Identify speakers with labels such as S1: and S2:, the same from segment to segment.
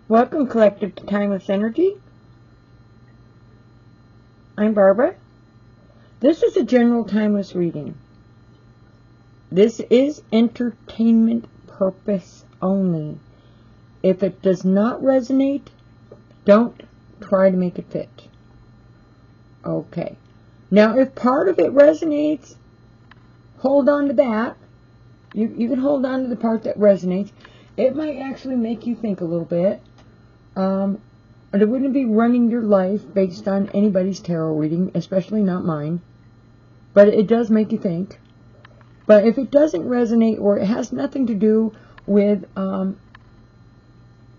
S1: Welcome, Collective, to Timeless Energy. I'm Barbara. This is a general timeless reading. This is entertainment purpose only. If it does not resonate, don't try to make it fit. Okay. Now, if part of it resonates, hold on to that. You can hold on to the part that resonates. It might actually make you think a little bit. And it wouldn't be running your life based on anybody's tarot reading, especially not mine. But it does make you think. But if it doesn't resonate, or it has nothing to do with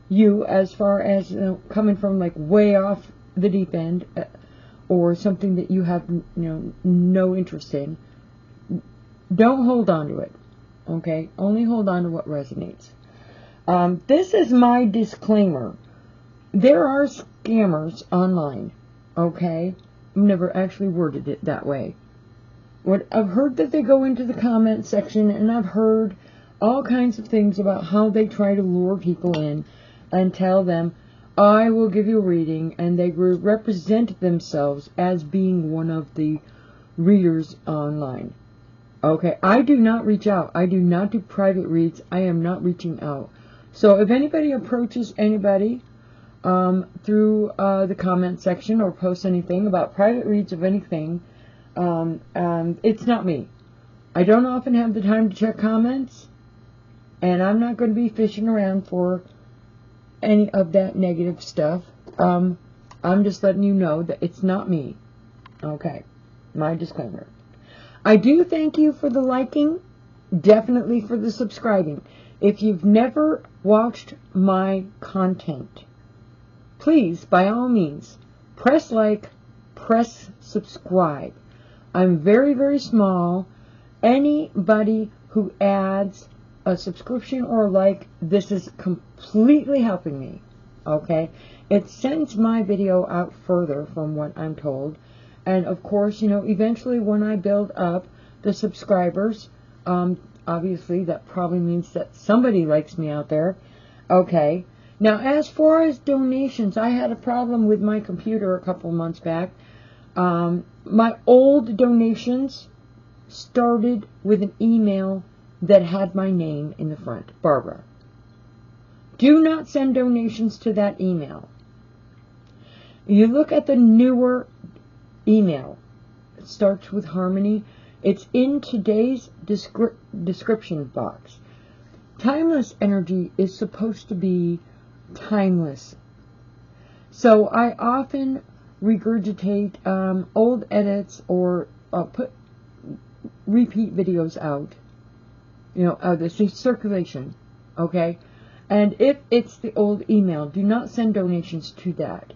S1: you, as far as coming from like way off the deep end, or something that you have no interest in, don't hold on to it. Okay? Only hold on to what resonates. This is my disclaimer. There are scammers online, okay? I've never actually worded it that way. I've heard that they go into the comment section, and I've heard all kinds of things about how they try to lure people in and tell them, I will give you a reading, and they represent themselves as being one of the readers online. Okay, I do not reach out. I do not do private reads. I am not reaching out. So if anybody approaches anybody through the comment section or posts anything about private reads of anything, it's not me. I don't often have the time to check comments, and I'm not going to be fishing around for any of that negative stuff. I'm just letting you know that it's not me. Okay, my disclaimer. I do thank you for the liking, definitely for the subscribing. If you've never watched my content, please, by all means, press like, press subscribe. I'm very, very small. Anybody who adds a subscription or a like, this is completely helping me, okay? It sends my video out further from what I'm told. And, of course, eventually when I build up the subscribers, obviously that probably means that somebody likes me out there, okay? Now, as far as donations, I had a problem with my computer a couple months back. My old donations started with an email that had my name in the front, Barbara. Do not send donations to that email. You look at the newer email. It starts with Harmony. It's in today's description box. Timeless energy is supposed to be timeless. So I often regurgitate old edits or put repeat videos out, the circulation, okay? And if it's the old email, do not send donations to that.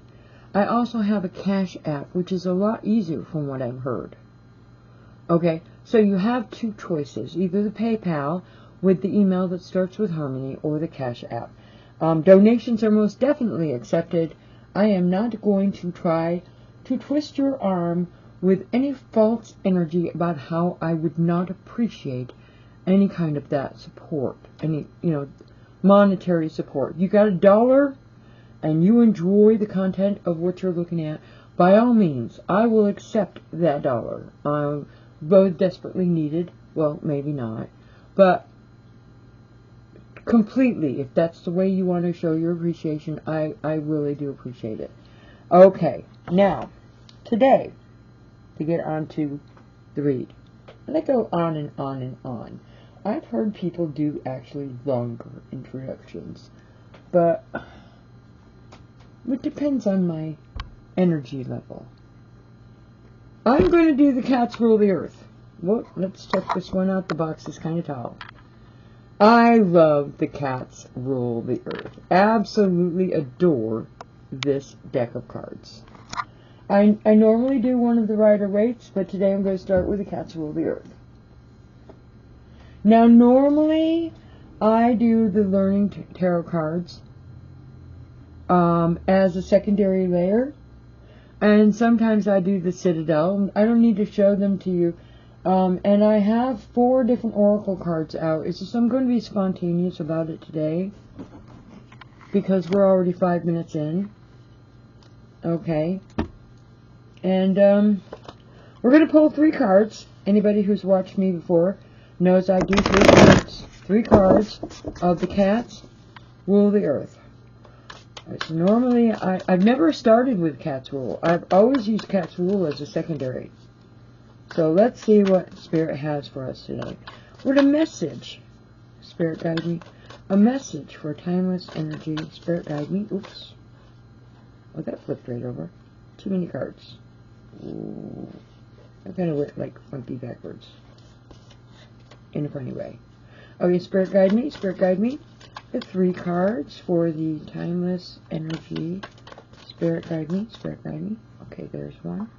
S1: I also have a Cash App, which is a lot easier from what I've heard. Okay, so you have two choices, either the PayPal with the email that starts with Harmony or the Cash App. Donations are most definitely accepted. I am not going to try to twist your arm with any false energy about how I would not appreciate any kind of that support, any, monetary support. You got $1 and you enjoy the content of what you're looking at, by all means, I will accept that $1. Both desperately needed, well, maybe not, but completely, if that's the way you want to show your appreciation, I really do appreciate it. Okay, now, today, to get on to the read. And I go on and on and on. I've heard people do actually longer introductions, but it depends on my energy level. I'm going to do the cats rule the earth. Well, let's check this one out. The box is kind of tall. I love the cats rule the earth. Absolutely adore this deck of cards. I normally do one of the Rider-Waite's, but today I'm going to start with the cats rule the earth. Now, normally I do the Learning Tarot cards as a secondary layer, and sometimes I do the Citadel. I don't need to show them to you. And I have 4 different oracle cards out. It's just I'm going to be spontaneous about it today. because we're already 5 minutes in. Okay. And we're going to pull 3 cards. Anybody who's watched me before knows I do 3 cards. 3 cards of the Cats rule the earth. So normally, I've never started with Cats rule. I've always used Cats rule as a secondary. So let's see what Spirit has for us today. What a message. Spirit guide me. A message for timeless energy. Spirit guide me. Oops. Oh, that flipped right over. Too many cards. Ooh. I kind of went like funky backwards. In a funny way. Okay, Spirit guide me. Spirit guide me. The 3 cards for the timeless energy. Spirit guide me. Spirit guide me. Okay, there's one.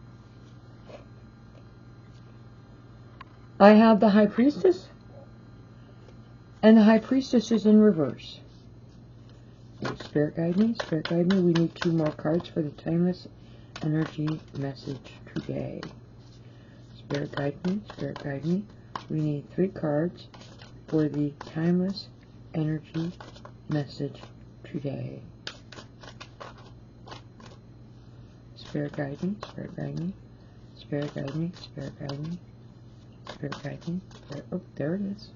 S1: I have the High Priestess. And the High Priestess is in reverse. Okay, Spirit guide me. Spirit guide me. We need 2 more cards for the timeless energy message today. Spirit guide me. Spirit guide me. We need 3 cards for the timeless energy message today. Spirit guide me. Spirit guide me. Spirit guide me. Spirit guide me. Spirit guide me. Oh, there it is.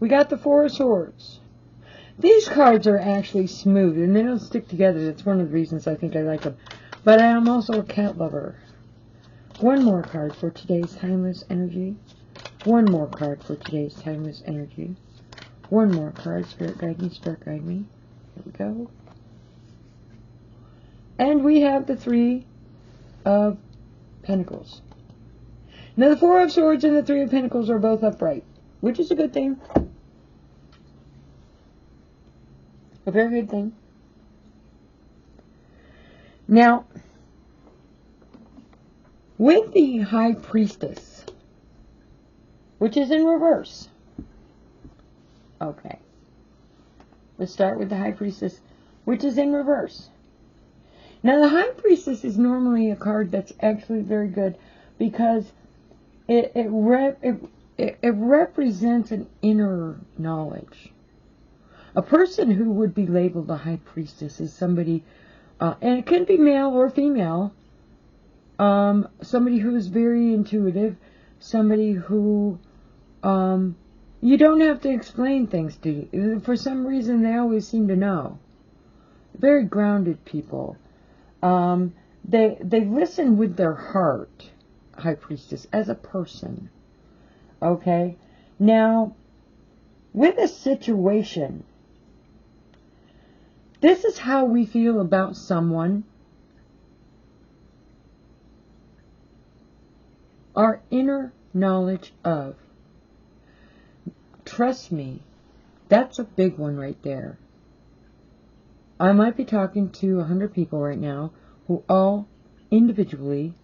S1: We got the 4 of Swords. These cards are actually smooth and they don't stick together. That's one of the reasons I think I like them. But I am also a cat lover. 1 more card for today's timeless energy. 1 more card for today's timeless energy. 1 more card. Spirit guide me. Spirit guide me. Here we go. And we have the 3 of Pentacles. Now the 4 of Swords and the 3 of Pentacles are both upright, which is a good thing. A very good thing. Now, with the High Priestess, which is in reverse. Okay. Let's start with the High Priestess, which is in reverse. Now, the High Priestess is normally a card that's actually very good because it represents an inner knowledge. A person who would be labeled a High Priestess is somebody, and it can be male or female, somebody who is very intuitive, somebody who you don't have to explain things to. For some reason, they always seem to know. Very grounded people. They listen with their heart, High Priestess, as a person. Okay? Now, with a situation, this is how we feel about someone. Our inner knowledge of. Trust me, that's a big one right there. I might be talking to 100 people right now who all individually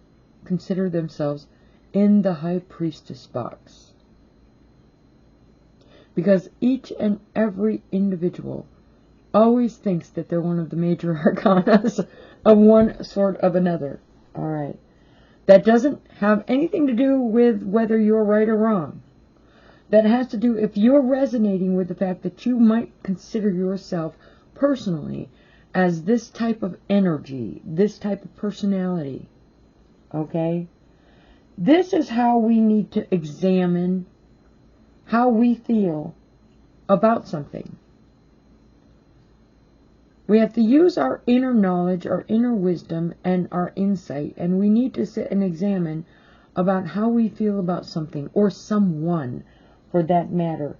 S1: consider themselves in the High Priestess box. Because each and every individual always thinks that they're one of the major arcanas of one sort of another. Alright. That doesn't have anything to do with whether you're right or wrong. That has to do if you're resonating with the fact that you might consider yourself personally as this type of energy, this type of personality. Okay? This is how we need to examine how we feel about something. We have to use our inner knowledge, our inner wisdom, and our insight, and we need to sit and examine about how we feel about something, or someone, for that matter.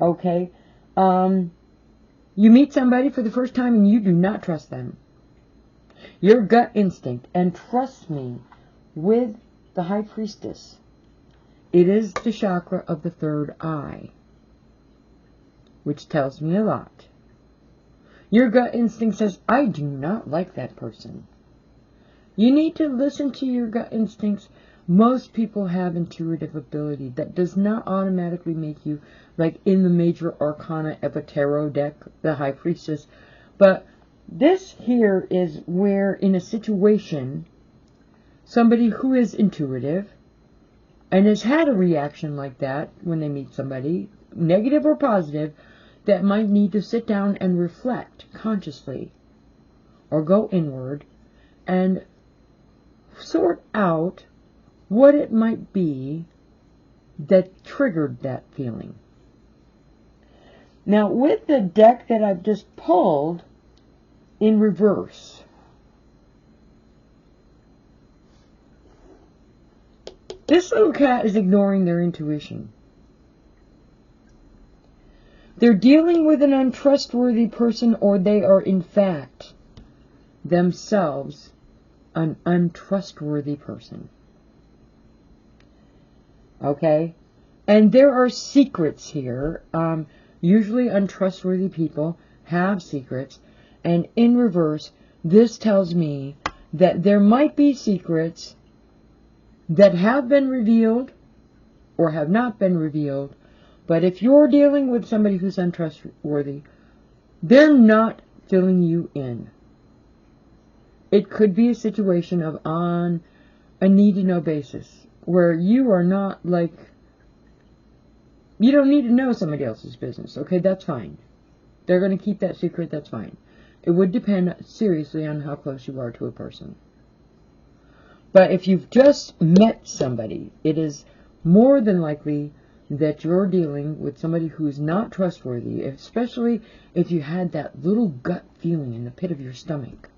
S1: Okay? You meet somebody for the first time and you do not trust them. Your gut instinct, and trust me, with the High Priestess, it is the chakra of the 3rd eye, which tells me a lot. Your gut instinct says, I do not like that person. You need to listen to your gut instincts. Most people have intuitive ability. That does not automatically make you like in the major arcana of a tarot deck, the High Priestess. But this here is where in a situation, somebody who is intuitive and has had a reaction like that when they meet somebody, negative or positive, that might need to sit down and reflect consciously or go inward and sort out what it might be that triggered that feeling. Now, with the deck that I've just pulled in reverse, this little cat is ignoring their intuition. They're dealing with an untrustworthy person, or they are in fact themselves an untrustworthy person. Okay? And there are secrets here. Usually untrustworthy people have secrets. And in reverse, this tells me that there might be secrets that have been revealed or have not been revealed. But if you're dealing with somebody who's untrustworthy, they're not filling you in. It could be a situation of on a need-to-know basis, where you are not like, you don't need to know somebody else's business. Okay, that's fine. They're going to keep that secret, that's fine. It would depend seriously on how close you are to a person. But if you've just met somebody, it is more than likely that you're dealing with somebody who's not trustworthy, especially if you had that little gut feeling in the pit of your stomach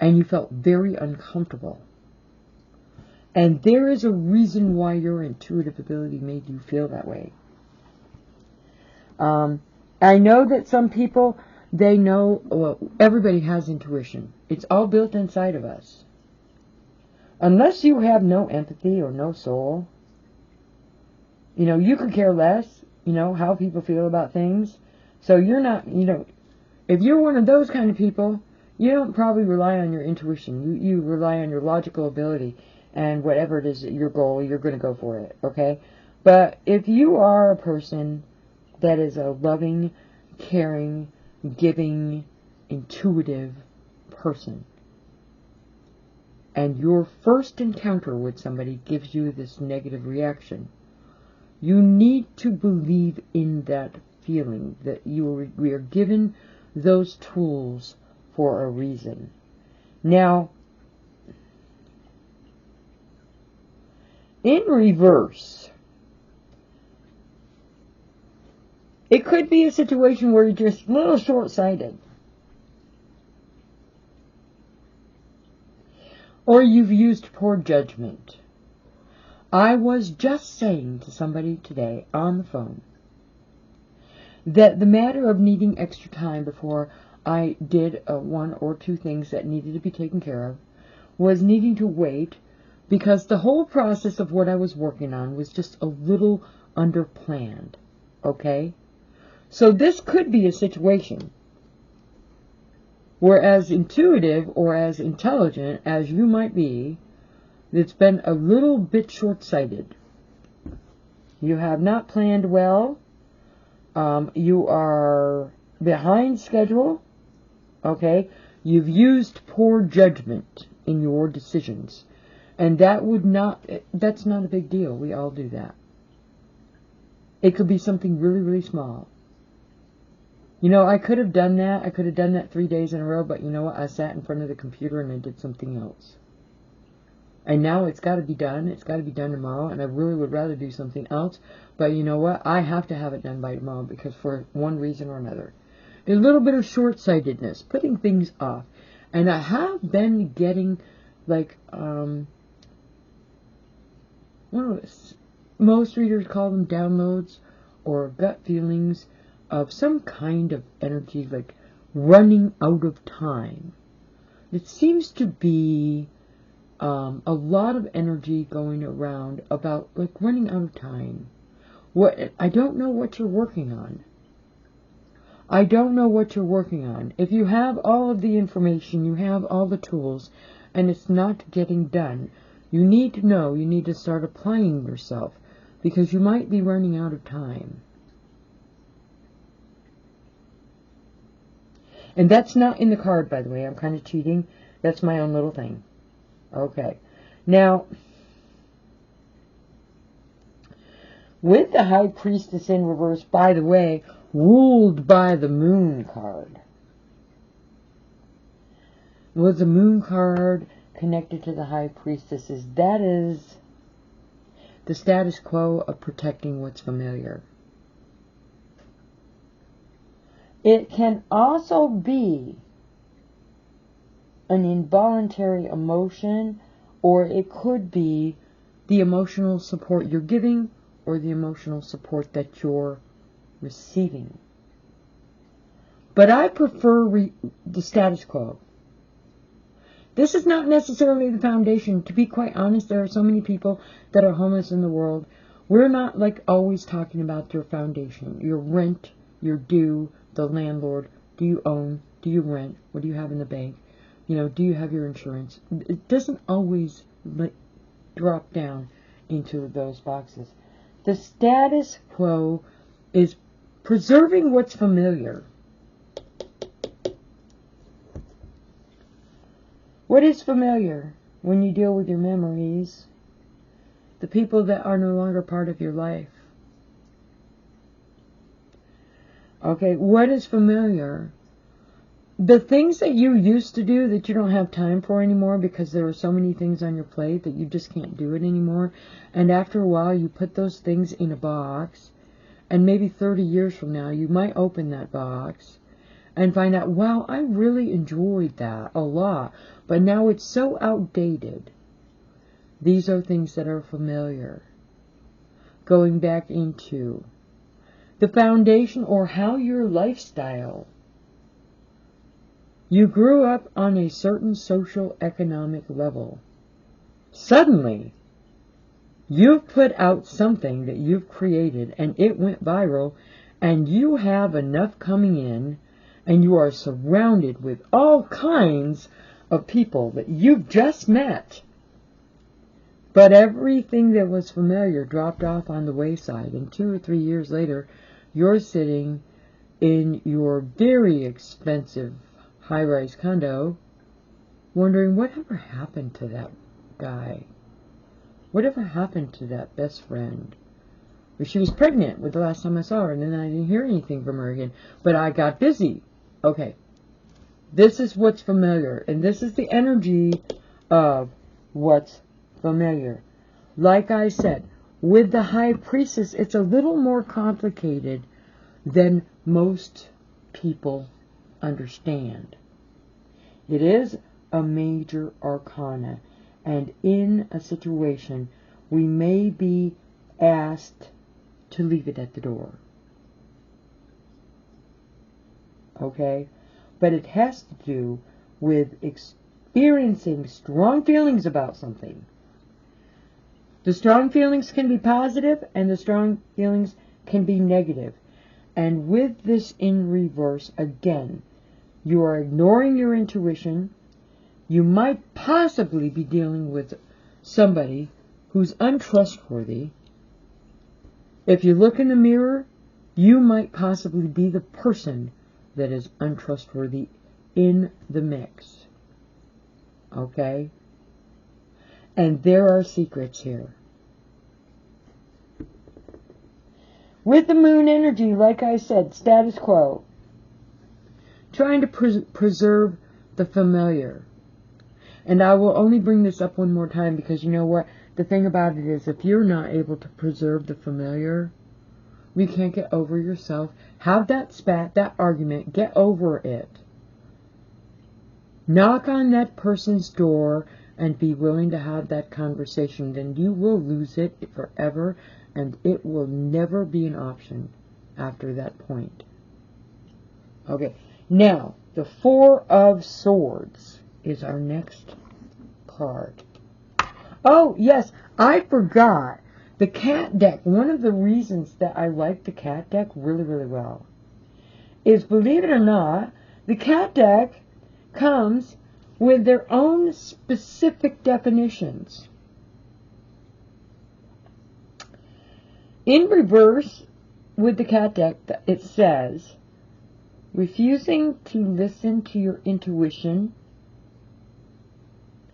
S1: and you felt very uncomfortable. And there is a reason why your intuitive ability made you feel that way. I know that some people, they know, well, everybody has intuition. It's all built inside of us. Unless you have no empathy or no soul, you know, you could care less, you know, how people feel about things. So you're not, you know, if you're one of those kind of people, you don't probably rely on your intuition. You rely on your logical ability, and whatever it is, your goal, you're going to go for it, okay? But if you are a person that is a loving, caring, giving, intuitive person, and your first encounter with somebody gives you this negative reaction, you need to believe in that feeling, that we are given those tools for a reason. Now, in reverse, it could be a situation where you're just a little short-sighted. Or you've used poor judgment. I was just saying to somebody today on the phone that the matter of needing extra time before I did one or two things that needed to be taken care of was needing to wait, because the whole process of what I was working on was just a little underplanned, okay? So this could be a situation where, as intuitive or as intelligent as you might be, it's been a little bit short-sighted. You have not planned well. You are behind schedule, okay? You've used poor judgment in your decisions. And that's not a big deal. We all do that. It could be something really, really small. You know, I could have done that. I could have done that 3 days in a row, but you know what? I sat in front of the computer and I did something else. And now it's got to be done. It's got to be done tomorrow, and I really would rather do something else. But you know what? I have to have it done by tomorrow, because for one reason or another. A little bit of short-sightedness, putting things off. And I have been getting, like, most readers call them downloads or gut feelings of some kind of energy, like running out of time. It seems to be a lot of energy going around about like running out of time. I don't know what you're working on. I don't know what you're working on. If you have all of the information, you have all the tools, and it's not getting done, you need to know, you need to start applying yourself, because you might be running out of time. And that's not in the card, by the way. I'm kind of cheating. That's my own little thing. Okay. Now, With the High Priestess in reverse, by the way, ruled by the Moon card. Was the Moon card connected to the High Priestesses? That is the status quo of protecting what's familiar. It can also be an involuntary emotion, or it could be the emotional support you're giving or the emotional support that you're receiving. But I prefer the status quo. This is not necessarily the foundation. To be quite honest, there are so many people that are homeless in the world. We're not like always talking about your foundation, your rent, your due, the landlord. Do you own? Do you rent? What do you have in the bank? You know, do you have your insurance? It doesn't always drop down into those boxes. The status quo is preserving what's familiar. What is familiar when you deal with your memories? The people that are no longer part of your life. Okay, what is familiar? The things that you used to do that you don't have time for anymore because there are so many things on your plate that you just can't do it anymore. And after a while, you put those things in a box. And maybe 30 years from now, you might open that box and find out, wow, I really enjoyed that a lot. But now it's so outdated. These are things that are familiar. Going back into the foundation or how your lifestyle. You grew up on a certain social economic level. Suddenly, you've put out something that you've created and it went viral, and you have enough coming in, and you are surrounded with all kinds of people that you've just met. But everything that was familiar dropped off on the wayside, and 2 or 3 years later, you're sitting in your very expensive high-rise condo, wondering whatever happened to that guy. Whatever happened to that best friend? She was pregnant with the last time I saw her, and then I didn't hear anything from her again. But I got busy. Okay. This is what's familiar, and this is the energy of what's familiar. Like I said, with the High Priestess, it's a little more complicated than most people understand. It is a major arcana, and in a situation we may be asked to leave it at the door. Okay? But it has to do with experiencing strong feelings about something. The strong feelings can be positive and the strong feelings can be negative. And with this in reverse, again, you are ignoring your intuition. You might possibly be dealing with somebody who's untrustworthy. If you look in the mirror, you might possibly be the person that is untrustworthy in the mix. Okay? And there are secrets here. With the moon energy, like I said, status quo. Trying to preserve the familiar. And I will only bring this up one more time because you know what? The thing about it is, if you're not able to preserve the familiar, we can't get over yourself. Have that spat, that argument, get over it. Knock on that person's door and be willing to have that conversation. Then you will lose it forever, and it will never be an option after that point. Okay. Now, the Four of Swords is our next card. Oh, yes, I forgot. The cat deck, one of the reasons that I like the cat deck really, really well is, believe it or not, the cat deck comes with their own specific definitions. In reverse, with the cat deck, it says, refusing to listen to your intuition,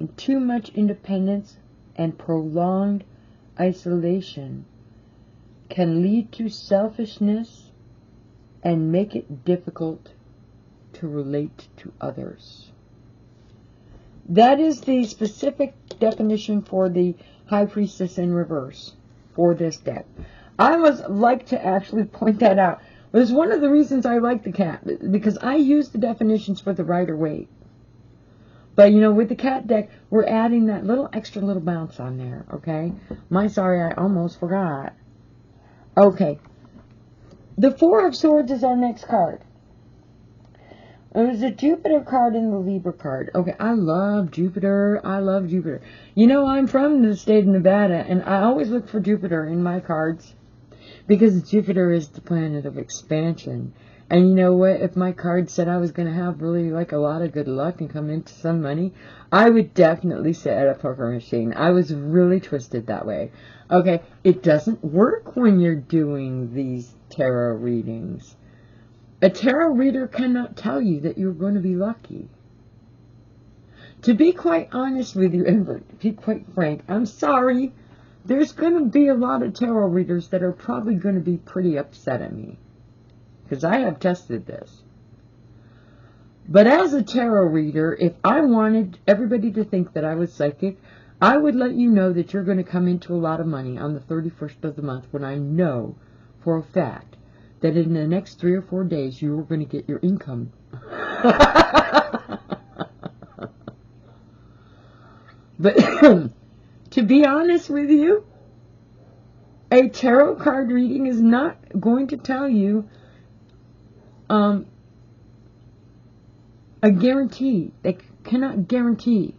S1: and too much independence and prolonged isolation can lead to selfishness and make it difficult to relate to others. That is the specific definition for the High Priestess in reverse for this deck. I would like to actually point that out. It was one of the reasons I like the cat, because I use the definitions for the Rider-Waite. But, you know, with the cat deck, we're adding that little extra little bounce on there, okay? Sorry, I almost forgot. Okay. The Four of Swords is our next card. It was a Jupiter card and the Libra card. Okay, I love Jupiter. I love Jupiter. You know, I'm from the state of Nevada, and I always look for Jupiter in my cards because Jupiter is the planet of expansion. And you know what? If my card said I was going to have really like a lot of good luck and come into some money, I would definitely sit at a poker machine. I was really twisted that way. Okay, it doesn't work when you're doing these tarot readings. A tarot reader cannot tell you that you're going to be lucky. To be quite honest with you, and to be quite frank, I'm sorry, there's going to be a lot of tarot readers that are probably going to be pretty upset at me. Because I have tested this. But as a tarot reader, if I wanted everybody to think that I was psychic, I would let you know that you're going to come into a lot of money on the 31st of the month when I know for a fact that in the next 3 or 4 days you are going to get your income. But to be honest with you, a tarot card reading is not going to tell you a guarantee. They cannot guarantee.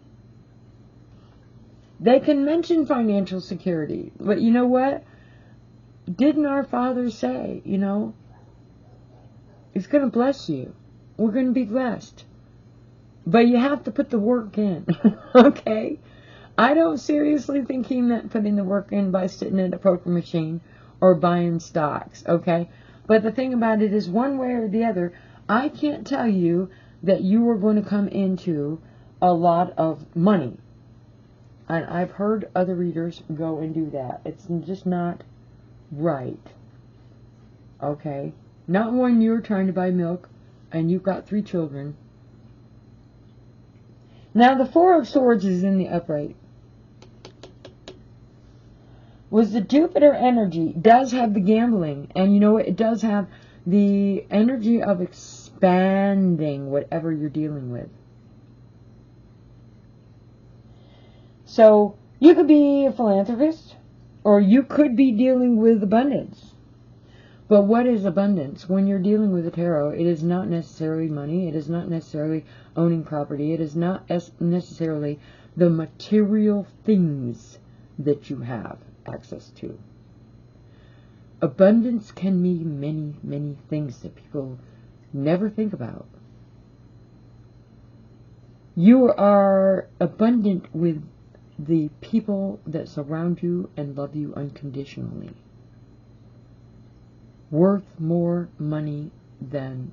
S1: They can mention financial security, but you know what? Didn't our Father say, you know, He's going to bless you. We're going to be blessed. But you have to put the work in, okay? I don't seriously think He meant putting the work in by sitting at a poker machine or buying stocks, okay? But the thing about it is, one way or the other, I can't tell you that you are going to come into a lot of money. And I've heard other readers go and do that. It's just not right. Okay? Not when you're trying to buy milk and you've got 3 children. Now, the Four of Swords is in the upright. Was the Jupiter energy does have the gambling, and you know what? It does have the energy of expanding whatever you're dealing with. So, you could be a philanthropist, or you could be dealing with abundance. But what is abundance? When you're dealing with a tarot, it is not necessarily money. It is not necessarily owning property. It is not necessarily the material things that you have access to. Abundance can mean many, many things that people never think about. You are abundant with the people that surround you and love you unconditionally. Worth more money than,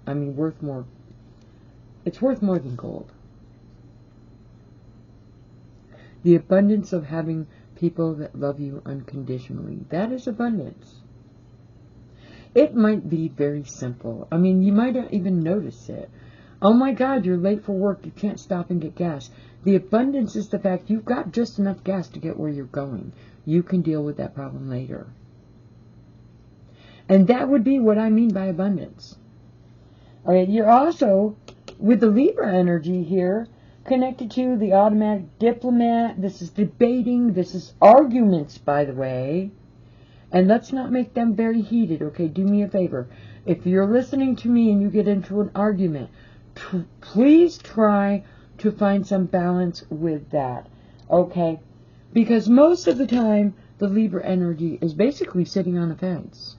S1: it's worth more than gold. The abundance of having people that love you unconditionally, that is abundance. It might be very simple. I mean, you might not even notice it. Oh my God, you're late for work, you can't stop and get gas. The abundance is the fact you've got just enough gas to get where you're going. You can deal with that problem later. And that would be what I mean by abundance. All right, you're also, with the Libra energy here, connected to the automatic diplomat. This is debating. This is arguments, by the way. And let's not make them very heated, okay? Do me a favor. If you're listening to me and you get into an argument, please try to find some balance with that, okay? Because most of the time, the Libra energy is basically sitting on a fence.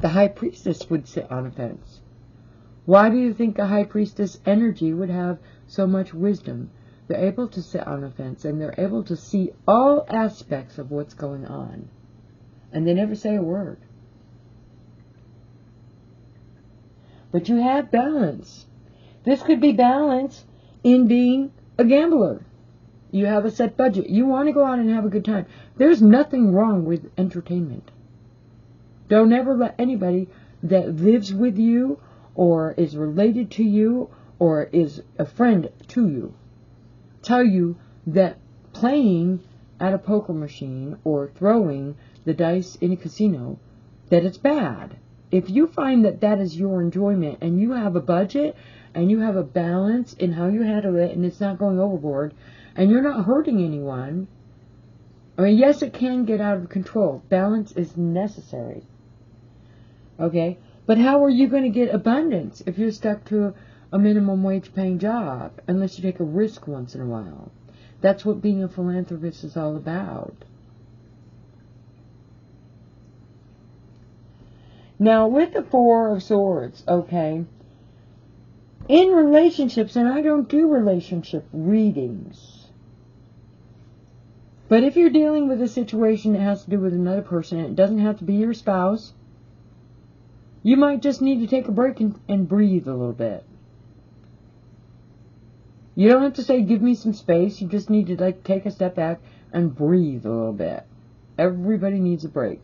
S1: The High Priestess would sit on a fence. Why do you think a High Priestess energy would have so much wisdom? They're able to sit on a fence and they're able to see all aspects of what's going on. And they never say a word. But you have balance. This could be balance in being a gambler. You have a set budget. You want to go out and have a good time. There's nothing wrong with entertainment. Don't ever let anybody that lives with you or is related to you or is a friend to you tell you that playing at a poker machine or throwing the dice in a casino, that it's bad. If you find that that is your enjoyment and you have a budget and you have a balance in how you handle it and it's not going overboard and you're not hurting anyone, I mean, yes, it can get out of control. Balance is necessary. Okay? But how are you going to get abundance if you're stuck to a minimum wage paying job unless you take a risk once in a while? That's what being a philanthropist is all about. Now, with the Four of Swords, okay, in relationships, and I don't do relationship readings, but if you're dealing with a situation that has to do with another person, it doesn't have to be your spouse, you might just need to take a break and breathe a little bit. You don't have to say, give me some space. You just need to take a step back and breathe a little bit. Everybody needs a break.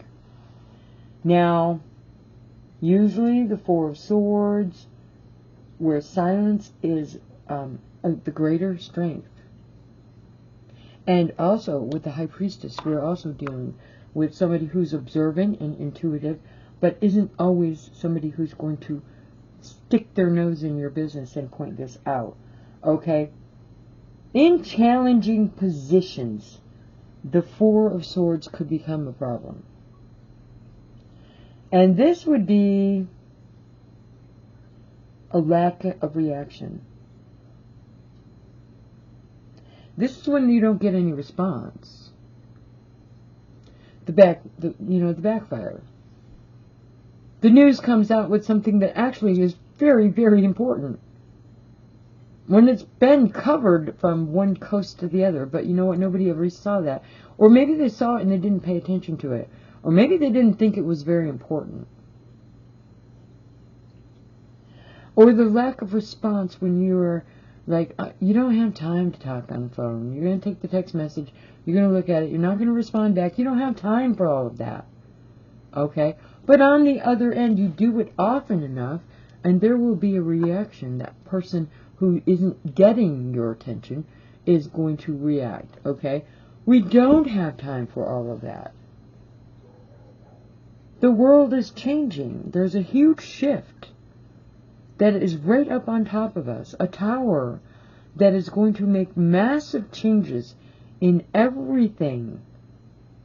S1: Now, usually the Four of Swords, where silence is the greater strength. And also with the High Priestess, we're also dealing with somebody who's observant and intuitive, but isn't always somebody who's going to stick their nose in your business and point this out. Okay? In challenging positions, the Four of Swords could become a problem. And this would be a lack of reaction. This is when you don't get any response. The backfire. The news comes out with something that actually is very, very important. When it's been covered from one coast to the other, but you know what, nobody ever saw that. Or maybe they saw it and they didn't pay attention to it. Or maybe they didn't think it was very important. Or the lack of response when you're like, you don't have time to talk on the phone. You're going to take the text message. You're going to look at it. You're not going to respond back. You don't have time for all of that. Okay? But on the other end, you do it often enough, and there will be a reaction. That person who isn't getting your attention is going to react. Okay? We don't have time for all of that. The world is changing. There's a huge shift that is right up on top of us. A tower that is going to make massive changes in everything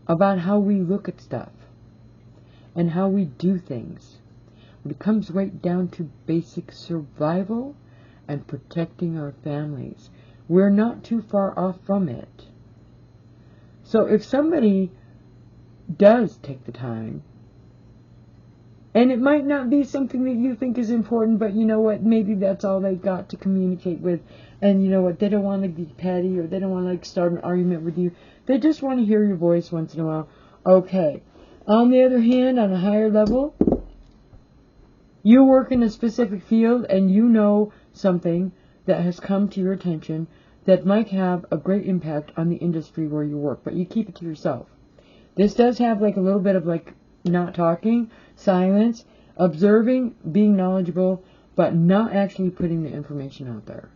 S1: about how we look at stuff and how we do things. It comes right down to basic survival and protecting our families. We're not too far off from it. So if somebody does take the time, and it might not be something that you think is important, but you know what, maybe that's all they got to communicate with, and you know what, they don't want to be petty, or they don't want to start an argument with you, they just want to hear your voice once in a while. Okay. On the other hand, on a higher level, you work in a specific field, and you know something that has come to your attention that might have a great impact on the industry where you work, but you keep it to yourself. This does have a little bit of not talking, silence, observing, being knowledgeable, but not actually putting the information out there.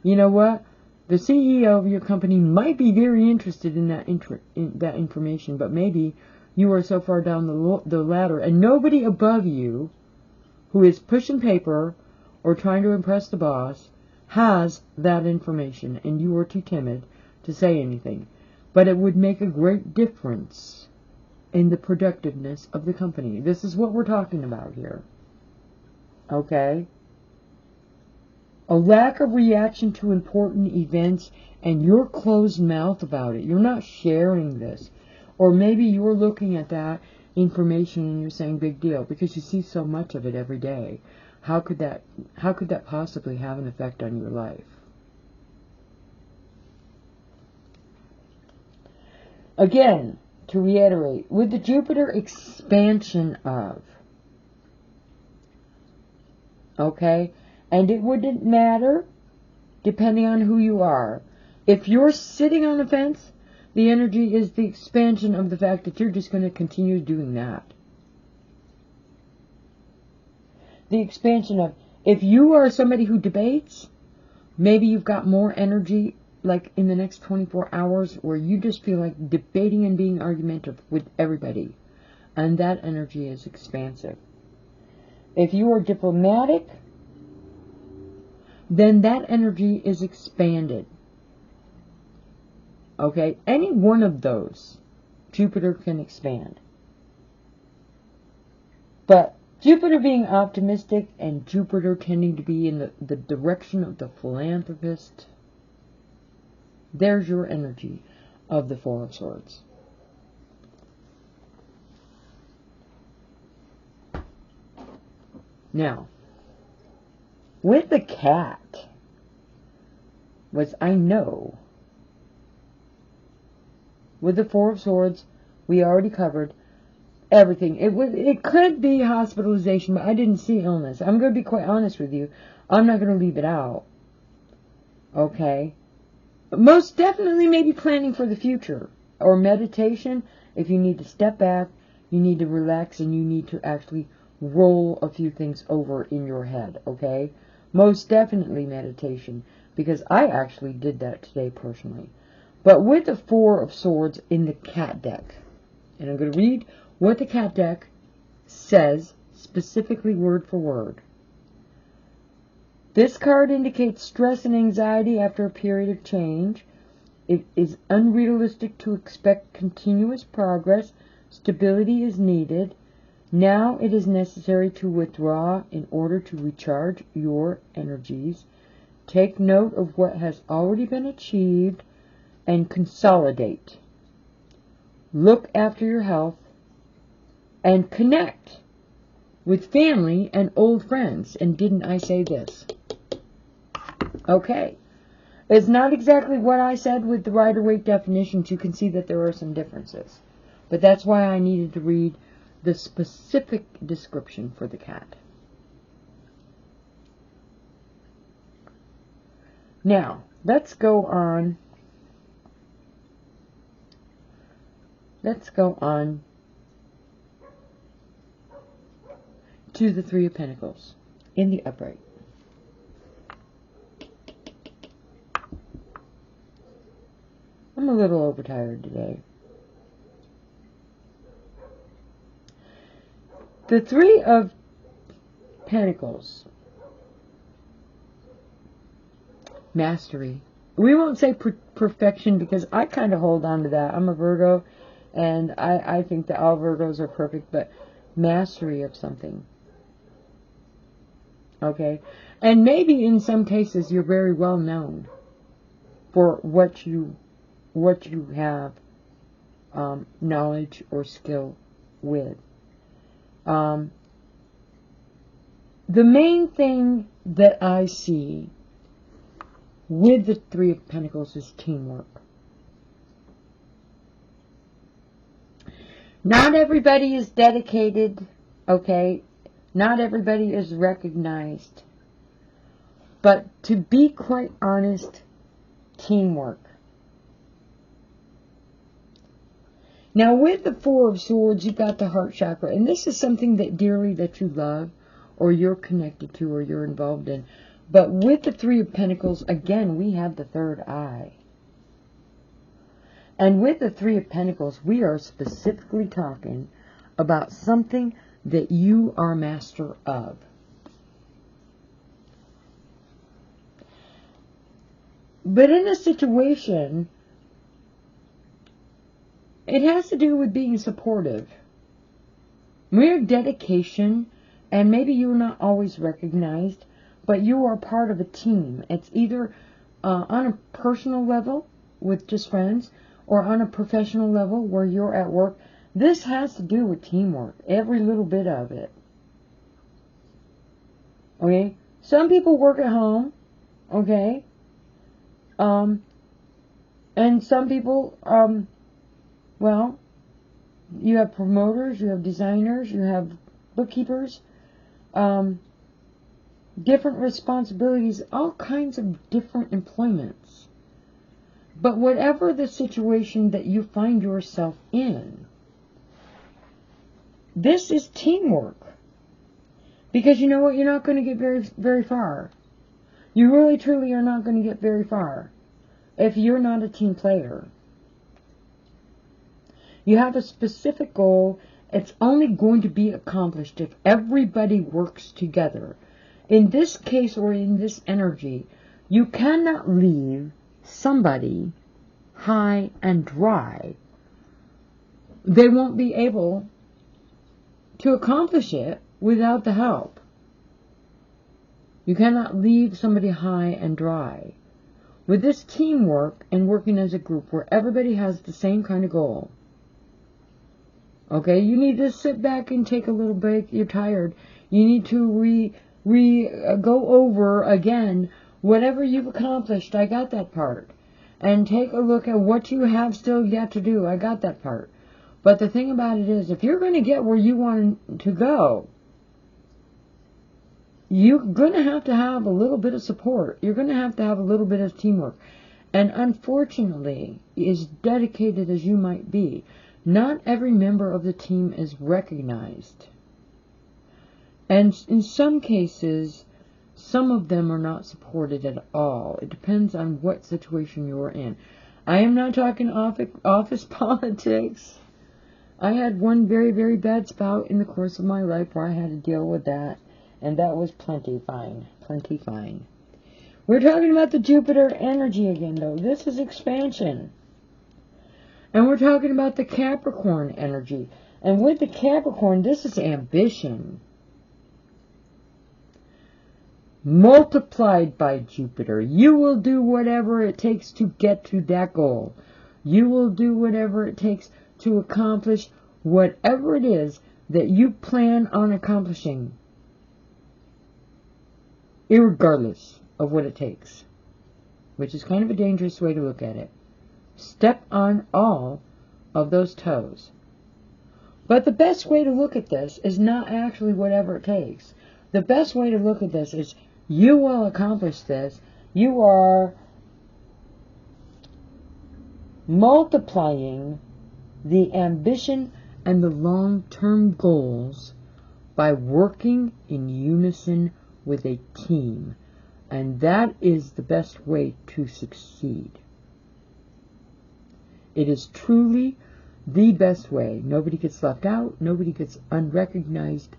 S1: You know what? The CEO of your company might be very interested in that information, but maybe you are so far down the ladder and nobody above you who is pushing paper or trying to impress the boss has that information, and you are too timid to say anything. But it would make a great difference in the productiveness of the company. This is what we're talking about here. Okay? A lack of reaction to important events, and you're closed mouth about it. You're not sharing this. Or maybe you're looking at that information and you're saying big deal because you see so much of it every day. How could that possibly have an effect on your life? Again, to reiterate, with the Jupiter expansion of, okay, and it wouldn't matter, depending on who you are, If you're sitting on the fence, the energy is the expansion of the fact that you're just going to continue doing that. The expansion of, if you are somebody who debates, maybe you've got more energy like in the next 24 hours where you just feel like debating and being argumentative with everybody. And that energy is expansive. If you are diplomatic, then that energy is expanded. Okay? Any one of those, Jupiter can expand. But Jupiter being optimistic and Jupiter tending to be in the direction of the philanthropist, there's your energy of the Four of Swords. Now, with the cat, was I know, with the Four of Swords, we already covered everything. It could be hospitalization, but I didn't see illness. I'm going to be quite honest with you. I'm not going to leave it out. Okay? Most definitely maybe planning for the future. Or meditation, if you need to step back, you need to relax, and you need to actually roll a few things over in your head. Okay? Most definitely meditation. Because I actually did that today personally. But with the Four of Swords in the cat deck, and I'm going to read what the cat deck says, specifically word for word. This card indicates stress and anxiety after a period of change. It is unrealistic to expect continuous progress. Stability is needed. Now it is necessary to withdraw in order to recharge your energies. Take note of what has already been achieved and consolidate. Look after your health and connect with family and old friends. And didn't I say this? Okay. It's not exactly what I said with the Rider-Waite definitions. You can see that there are some differences. But that's why I needed to read the specific description for the cat. Now, let's go on. Let's go on to the Three of Pentacles in the upright. I'm a little overtired today. The Three of Pentacles. Mastery. We won't say perfection because I kind of hold on to that. I'm a Virgo and I think that all Virgos are perfect, but mastery of something. Okay? And maybe in some cases you're very well known for what you have knowledge or skill with. The main thing that I see with the Three of Pentacles is teamwork. Not everybody is dedicated, okay? Not everybody is recognized. But to be quite honest, teamwork. Now with the Four of Swords, you've got the heart chakra. And this is something that dearly that you love or you're connected to or you're involved in. But with the Three of Pentacles, again, we have the third eye. And with the Three of Pentacles, we are specifically talking about something that you are master of. But in a situation, it has to do with being supportive. Mere dedication, and maybe you're not always recognized, but you are part of a team. It's either on a personal level with just friends, or on a professional level where you're at work. This has to do with teamwork, every little bit of it. Okay? Some people work at home, okay? And some people, well, you have promoters, you have designers, you have bookkeepers, different responsibilities, all kinds of different employments. But whatever the situation that you find yourself in, this is teamwork. Because you know what? You're not going to get very far. You really, truly are not going to get very far if you're not a team player. You have a specific goal. It's only going to be accomplished if everybody works together. In this case, or in this energy, you cannot leave somebody high and dry. They won't be able to accomplish it without the help. You cannot leave somebody high and dry. With this teamwork and working as a group where everybody has the same kind of goal, okay, you need to sit back and take a little break. You're tired. You need to go over again whatever you've accomplished. I got that part. And take a look at what you have still yet to do. I got that part. But the thing about it is, if you're going to get where you want to go, you're going to have a little bit of support. You're going to have a little bit of teamwork. And unfortunately, as dedicated as you might be, not every member of the team is recognized. And in some cases, some of them are not supported at all. It depends on what situation you're in. I am not talking office politics. I had one very, very bad spout in the course of my life where I had to deal with that. And that was plenty fine. Plenty fine. We're talking about the Jupiter energy again, though. This is expansion. And we're talking about the Capricorn energy. And with the Capricorn, this is ambition. Multiplied by Jupiter. You will do whatever it takes to get to that goal. You will do whatever it takes to accomplish whatever it is that you plan on accomplishing, irregardless of what it takes, which is kind of a dangerous way to look at it. Step on all of those toes. But the best way to look at this is not actually whatever it takes. The best way to look at this is you will accomplish this. You are multiplying the ambition and the long-term goals by working in unison with a team. And that is the best way to succeed. It is truly the best way. Nobody gets left out. Nobody gets unrecognized.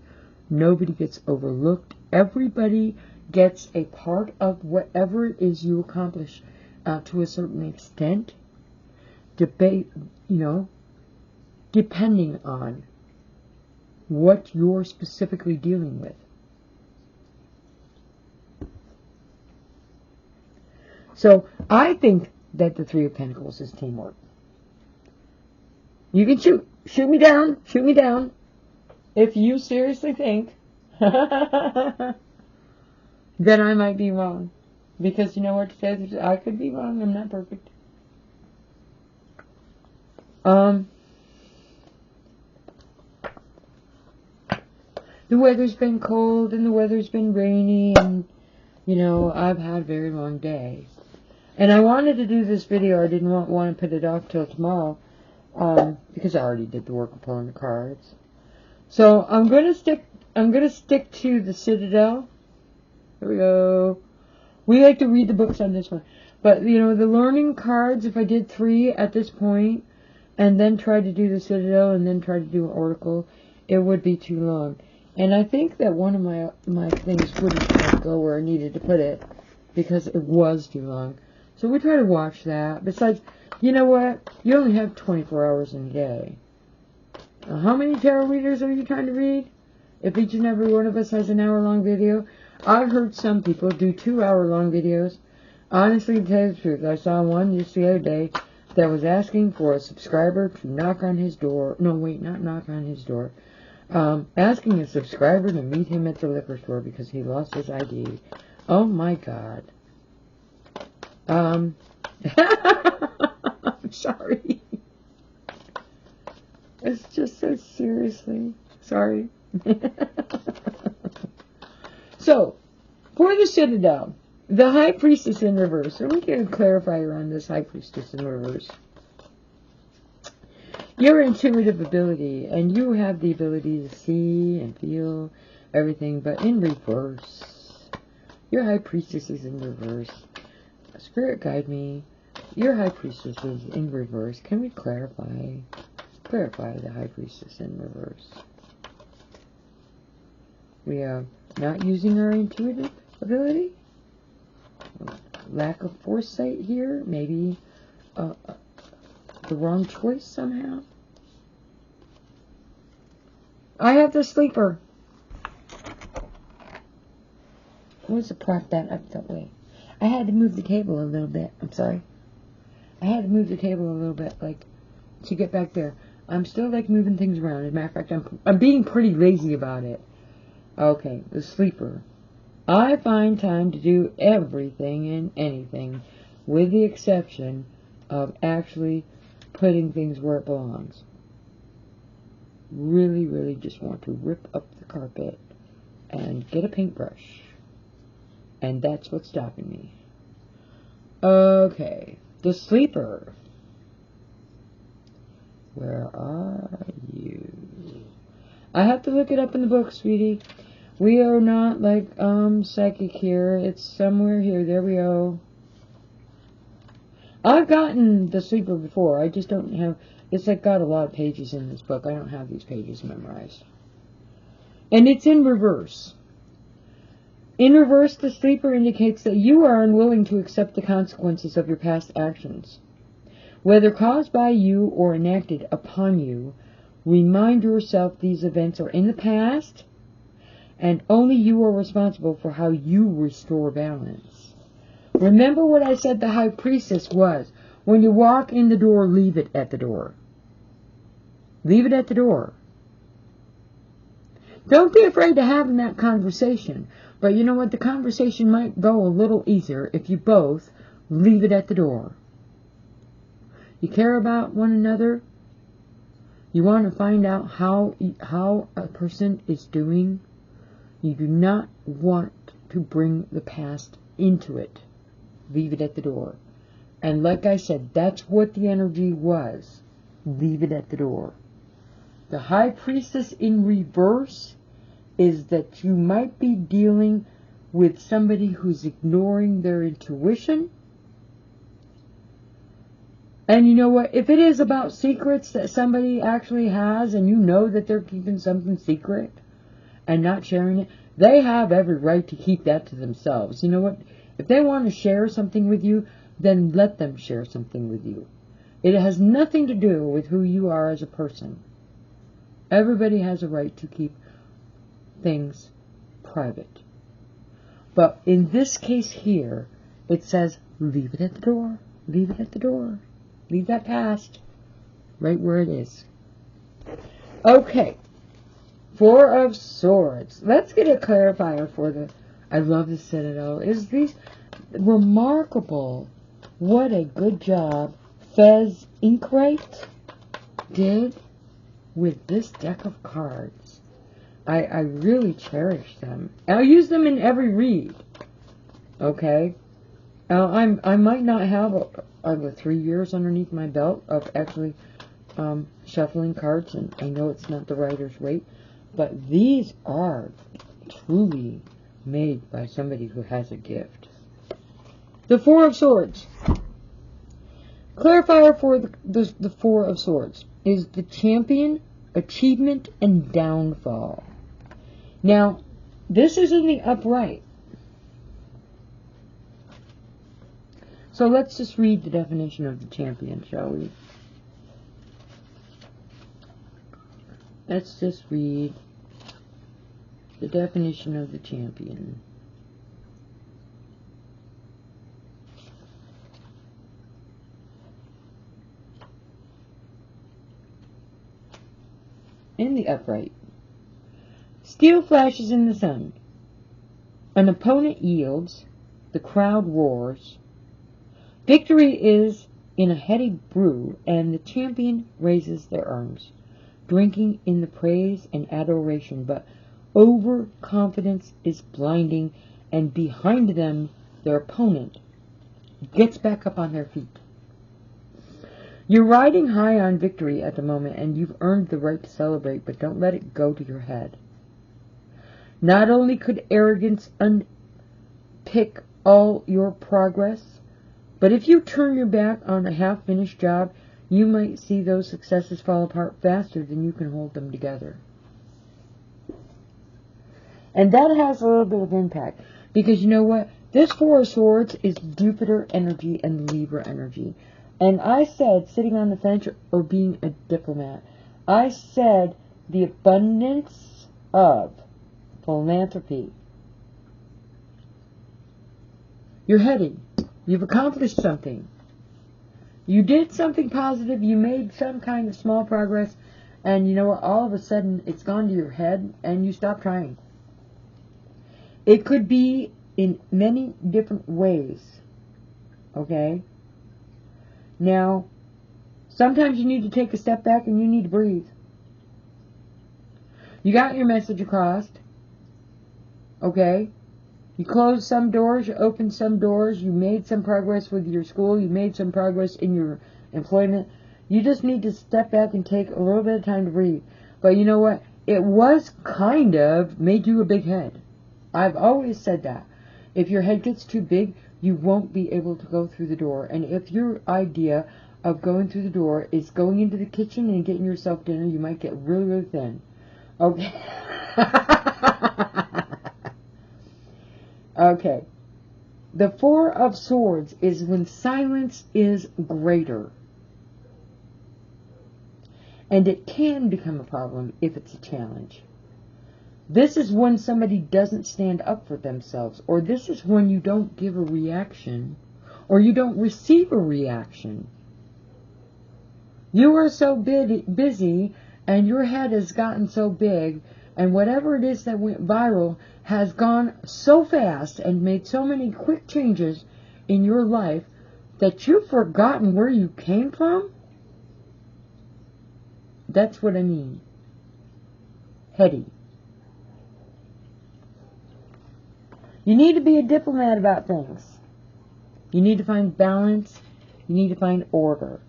S1: Nobody gets overlooked. Everybody gets a part of whatever it is you accomplish to a certain extent. Depending on what you're specifically dealing with. So I think that the Three of Pentacles is teamwork. You can shoot me down, if you seriously think that I might be wrong. Because you know what, I could be wrong, I'm not perfect. The weather's been cold and the weather's been rainy and, I've had a very long day. And I wanted to do this video. I didn't want to put it off till tomorrow because I already did the work of pulling the cards. So I'm gonna stick to the Citadel. Here we go. We like to read the books on this one, but the learning cards. If I did 3 at this point, and then try to do the Citadel, and then try to do an Oracle, it would be too long. And I think that one of my things wouldn't go where I needed to put it because it was too long. So we try to watch that. Besides, you know what? You only have 24 hours in a day. How many tarot readers are you trying to read? If each and every one of us has an hour-long video. I've heard some people do 2-hour-long videos. Honestly, to tell you the truth, I saw one just the other day that was asking for a subscriber to knock on his door. No, wait, not knock on his door. Asking a subscriber to meet him at the liquor store because he lost his ID. Oh my God. I'm sorry. It's just so seriously. Sorry. So, for the Citadel, The High Priestess in reverse. Let me get a clarifier on this High Priestess in reverse. Your intuitive ability, and you have the ability to see and feel everything, but in reverse. Your High Priestess is in reverse. Spirit, guide me. Your High Priestess is in reverse. Can we clarify? Clarify the High Priestess in reverse. We are not using our intuitive ability. Lack of foresight here. Maybe the wrong choice somehow. I have the sleeper. What's to prop that up that way? I had to move the table a little bit. I'm sorry. I had to move the table a little bit, like, to get back there. I'm still, like, moving things around. As a matter of fact, I'm being pretty lazy about it. Okay, the sleeper. I find time to do everything and anything, with the exception of actually putting things where it belongs. Really, really just want to rip up the carpet and get a paintbrush. And that's what's stopping me. Okay, the sleeper. Where are you? I have to look it up in the book, sweetie. We are not like psychic here. It's somewhere here. There we go. I've gotten the sleeper before. I just don't have. It's like got a lot of pages in this book. I don't have these pages memorized. And it's in reverse. In reverse, the sleeper indicates that you are unwilling to accept the consequences of your past actions. Whether caused by you or enacted upon you, remind yourself these events are in the past, and only you are responsible for how you restore balance. Remember what I said the High Priestess was. When you walk in the door, leave it at the door. Leave it at the door. Don't be afraid to have that conversation. But you know what? The conversation might go a little easier if you both leave it at the door. You care about one another. You want to find out how a person is doing. You do not want to bring the past into it. Leave it at the door. And like I said, that's what the energy was. Leave it at the door. The High Priestess in reverse is that you might be dealing with somebody who's ignoring their intuition. And you know what? If it is about secrets that somebody actually has, and you know that they're keeping something secret and not sharing it, they have every right to keep that to themselves. You know what? If they want to share something with you, then let them share something with you. It has nothing to do with who you are as a person. Everybody has a right to keep things private. But in this case here, it says, leave it at the door. Leave it at the door. Leave that past right where it is. Okay. Four of Swords. Let's get a clarifier for the... I love the Citadel. Is these remarkable? What a good job Fez Inkwright did with this deck of cards. I really cherish them. I'll use them in every read. Okay? I might not have over 3 years underneath my belt of actually shuffling cards, and I know it's not the writer's weight, but these are truly made by somebody who has a gift. The Four of Swords. Clarifier for the Four of Swords is the Champion, Achievement, and Downfall. Now, this is in the upright. So let's just read the definition of the Champion, shall we? Let's just read the definition of the Champion. In the upright. Steel flashes in the sun. An opponent yields. The crowd roars. Victory is in a heady brew, and the champion raises their arms, drinking in the praise and adoration, but overconfidence is blinding, and behind them their opponent, gets back up on their feet. You're riding high on victory at the moment, and you've earned the right to celebrate, but don't let it go to your head. Not only could arrogance unpick all your progress, but if you turn your back on a half-finished job, you might see those successes fall apart faster than you can hold them together. And that has a little bit of impact, because you know what? This Four of Swords is Jupiter energy and Libra energy. And I said, sitting on the fence or being a diplomat, I said the abundance of philanthropy. You're heading. You've accomplished something. You did something positive. You made some kind of small progress. And you know what? All of a sudden, it's gone to your head and you stop trying. It could be in many different ways. Okay? Now, sometimes you need to take a step back and you need to breathe. You got your message across. Okay? You closed some doors, you opened some doors, you made some progress with your school, you made some progress in your employment. You just need to step back and take a little bit of time to breathe. But you know what? It was kind of made you a big head. I've always said that. If your head gets too big, you won't be able to go through the door. And if your idea of going through the door is going into the kitchen and getting yourself dinner, you might get really, really thin. Okay. Okay. The Four of Swords is when silence is greater. And it can become a problem if it's a challenge. This is when somebody doesn't stand up for themselves, or this is when you don't give a reaction, or you don't receive a reaction. You are so busy, and your head has gotten so big, and whatever it is that went viral has gone so fast and made so many quick changes in your life that you've forgotten where you came from. That's what I mean. Heady. You need to be a diplomat about things. You need to find balance. You need to find order.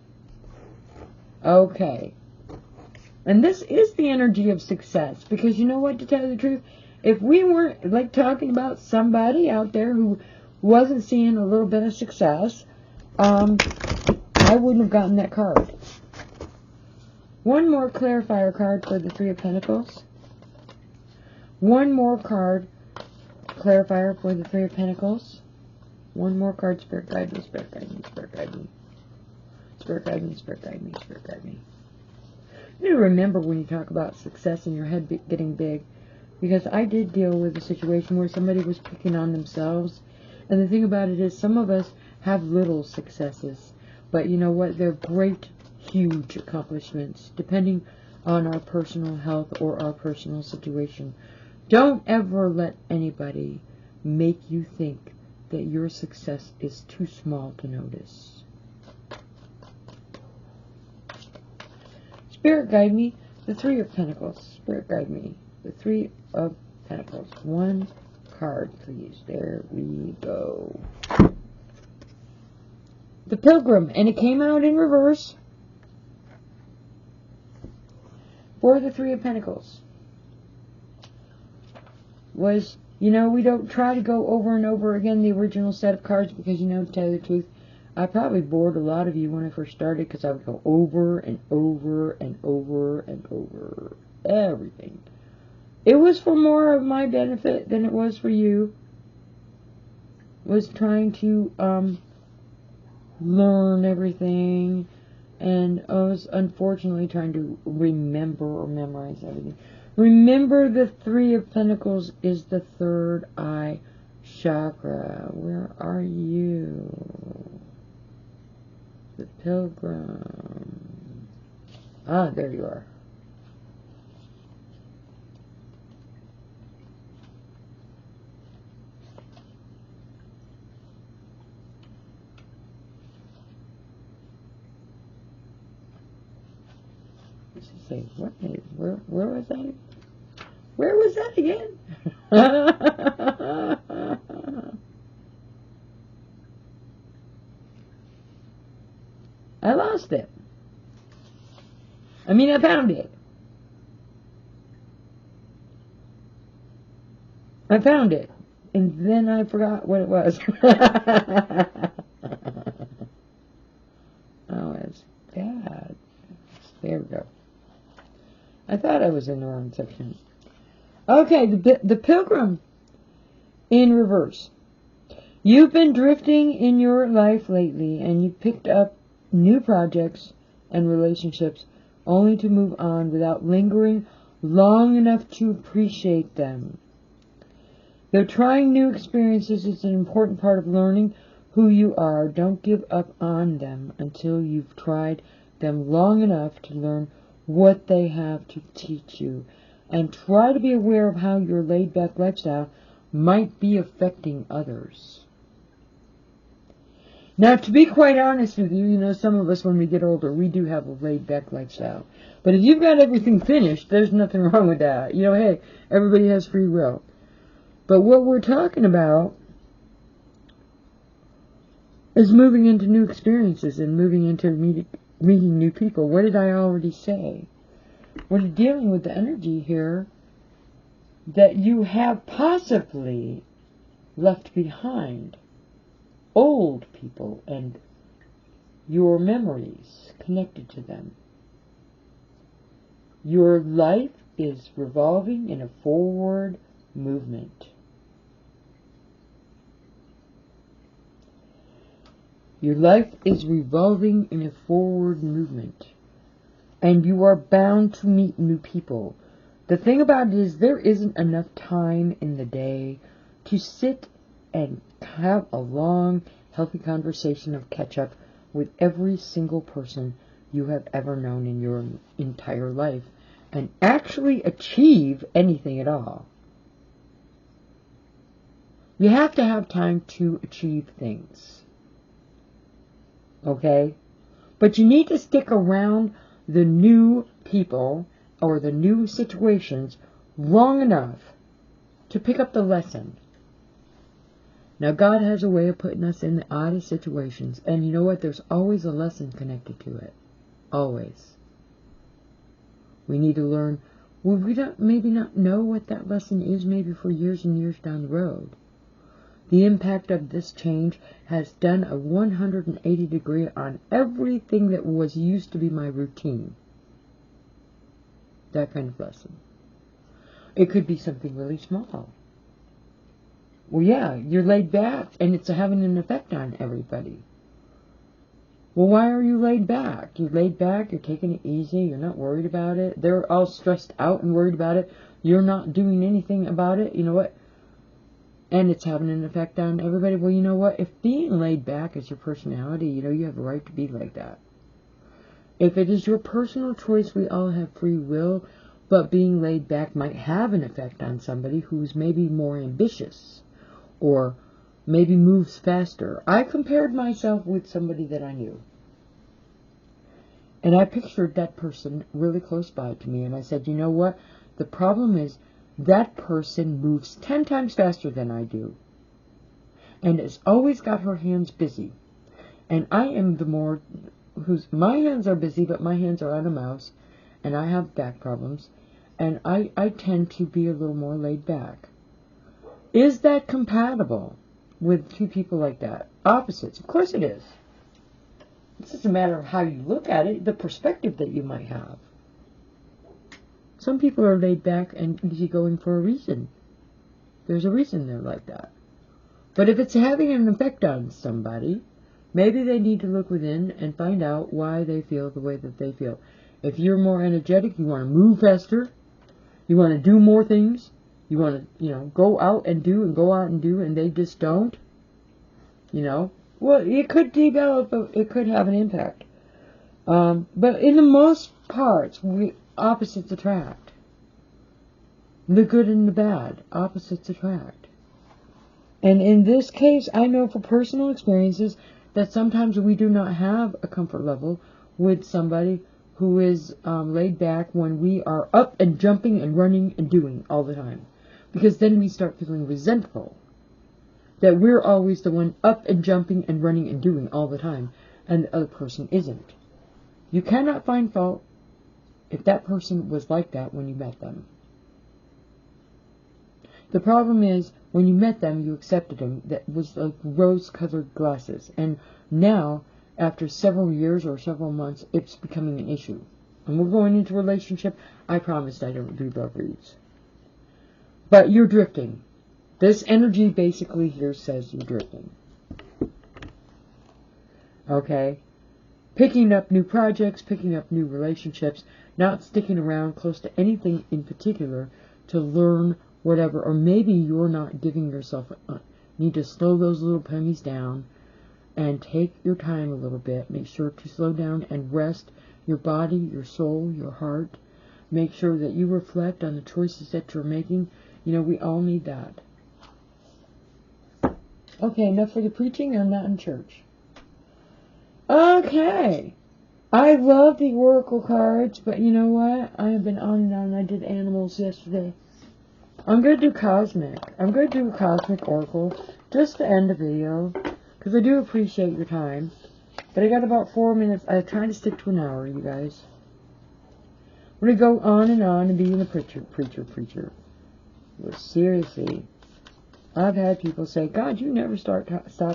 S1: Okay. And this is the energy of success. Because you know what, to tell you the truth, if we weren't like talking about somebody out there who wasn't seeing a little bit of success, I wouldn't have gotten that card. One more clarifier card for the Three of Pentacles. One more card clarifier for the Three of Pentacles. One more card. Spirit guide me, Spirit guide me, Spirit guide me. Spirit guide me, Spirit guide me, Spirit guide me. You need to remember when you talk about success and your head getting big, because I did deal with a situation where somebody was picking on themselves. And the thing about it is, some of us have little successes, but you know what? They're great, huge accomplishments, depending on our personal health or our personal situation. Don't ever let anybody make you think that your success is too small to notice. Spirit guide me, the Three of Pentacles. Spirit guide me, the Three of Pentacles. One card, please. There we go. The Pilgrim, and it came out in reverse for the Three of Pentacles. Was, you know, we don't try to go over and over again the original set of cards because, you know, to tell you the truth, I probably bored a lot of you when I first started because I would go over and over and over and over everything. It was for more of my benefit than it was for you. Was trying to learn everything, and I was unfortunately trying to remember or memorize everything. Remember, the Three of Pentacles is the third eye chakra. Where are you? The Pilgrim. Ah, there you are. Let's just say, where was that? Where was that again? lost it. I mean, I found it. I found it. And then I forgot what it was. Oh, it's bad. There we go. I thought I was in the wrong section. Okay, the Pilgrim in reverse. You've been drifting in your life lately, and you've picked up new projects and relationships only to move on without lingering long enough to appreciate them. Though trying new experiences is an important part of learning who you are, don't give up on them until you've tried them long enough to learn what they have to teach you. And try to be aware of how your laid-back lifestyle might be affecting others. Now, to be quite honest with you, you know, some of us, when we get older, we do have a laid-back lifestyle. But if you've got everything finished, there's nothing wrong with that. You know, hey, everybody has free will. But what we're talking about is moving into new experiences and moving into meeting new people. What did I already say? We're dealing with the energy here that you have possibly left behind old people and your memories connected to them. Your life is revolving in a forward movement. Your life is revolving in a forward movement. And you are bound to meet new people. The thing about it is there isn't enough time in the day to sit and have a long, healthy conversation of catch-up with every single person you have ever known in your entire life and actually achieve anything at all. You have to have time to achieve things. Okay? But you need to stick around the new people or the new situations long enough to pick up the lesson. Now, God has a way of putting us in the oddest situations, and you know what? There's always a lesson connected to it. Always. We need to learn. Well, we don't maybe not know what that lesson is maybe for years and years down the road. The impact of this change has done a 180 degree on everything that was used to be my routine. That kind of lesson. It could be something really small. Well, yeah, you're laid back, and it's having an effect on everybody. Well, why are you laid back? You're laid back, you're taking it easy, you're not worried about it. They're all stressed out and worried about it. You're not doing anything about it. You know what? And it's having an effect on everybody. Well, you know what? If being laid back is your personality, you know, you have a right to be like that. If it is your personal choice, we all have free will, but being laid back might have an effect on somebody who's maybe more ambitious or maybe moves faster. I compared myself with somebody that I knew. And I pictured that person really close by to me, and I said, you know what? The problem is that person moves 10 times faster than I do and has always got her hands busy. And I am the more my hands are busy, but my hands are on a mouse, and I have back problems, and I tend to be a little more laid back. Is that compatible with two people like that? Opposites. Of course it is. It's just a matter of how you look at it, the perspective that you might have. Some people are laid back and easygoing for a reason. There's a reason they're like that. But if it's having an effect on somebody, maybe they need to look within and find out why they feel the way that they feel. If you're more energetic, you want to move faster, you want to do more things, you want to, go out and do, and they just don't, well, it could develop, it could have an impact. But in the most parts, opposites attract. The good and the bad, opposites attract. And in this case, I know for personal experiences that sometimes we do not have a comfort level with somebody who is laid back when we are up and jumping and running and doing all the time. Because then we start feeling resentful that we're always the one up and jumping and running and doing all the time, and the other person isn't. You cannot find fault if that person was like that when you met them. The problem is, when you met them, you accepted them. That was like rose-colored glasses. And now, after several years or several months, it's becoming an issue. And we're going into a relationship. I promised I don't do love reads. But you're drifting. This energy basically here says you're drifting. Okay? Picking up new projects, picking up new relationships, not sticking around close to anything in particular to learn whatever, or maybe you're not giving yourself need to slow those little pennies down and take your time a little bit. Make sure to slow down and rest your body, your soul, your heart. Make sure that you reflect on the choices that you're making. You know, we all need that. Okay, enough for the preaching. I'm not in church. Okay. I love the oracle cards, but you know what? I have been on and on. I did animals yesterday. I'm going to do cosmic. I'm going to do a cosmic oracle just to end the video, because I do appreciate your time. But I got about 4 minutes. I'm trying to stick to an hour, you guys. We're going to go on and being a preacher. Well, seriously. I've had people say, God, you never stop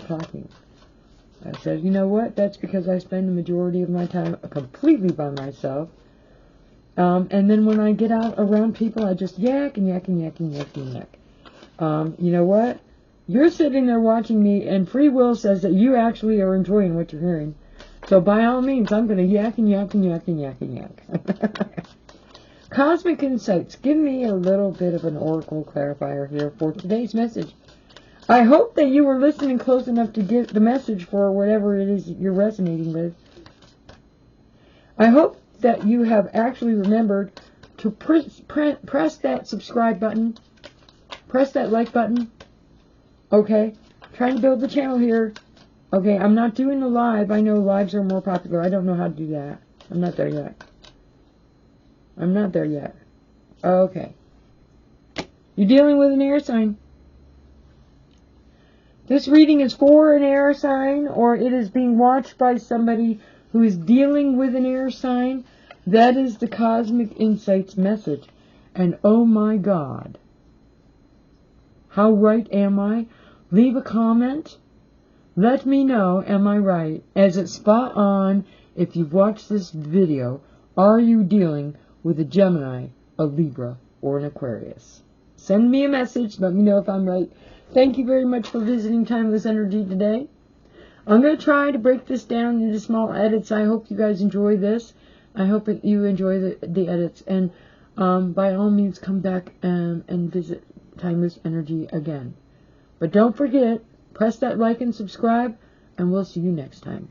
S1: talking. I said, you know what? That's because I spend the majority of my time completely by myself. And then when I get out around people, I just yak and yak and yak and yak and yak. You know what? You're sitting there watching me, and free will says that you actually are enjoying what you're hearing. So by all means, I'm going to yak and yak and yak and yak and yak. Cosmic Insights. Give me a little bit of an oracle clarifier here for today's message. I hope that you were listening close enough to get the message for whatever it is you're resonating with. I hope that you have actually remembered to press that subscribe button. Press that like button. Okay? Trying to build the channel here. Okay, I'm not doing the live. I know lives are more popular. I don't know how to do that. I'm not there yet. Okay. You're dealing with an air sign. This reading is for an air sign, or it is being watched by somebody who is dealing with an air sign. That is the Cosmic Insights message. And oh my God. How right am I? Leave a comment. Let me know, am I right? As it's spot on, if you've watched this video, are you dealing with a Gemini, a Libra, or an Aquarius? Send me a message. Let me know if I'm right. Thank you very much for visiting Timeless Energy today. I'm going to try to break this down into small edits. I hope you guys enjoy this. I hope that you enjoy the edits. And by all means, come back and visit Timeless Energy again. But don't forget, press that like and subscribe, and we'll see you next time.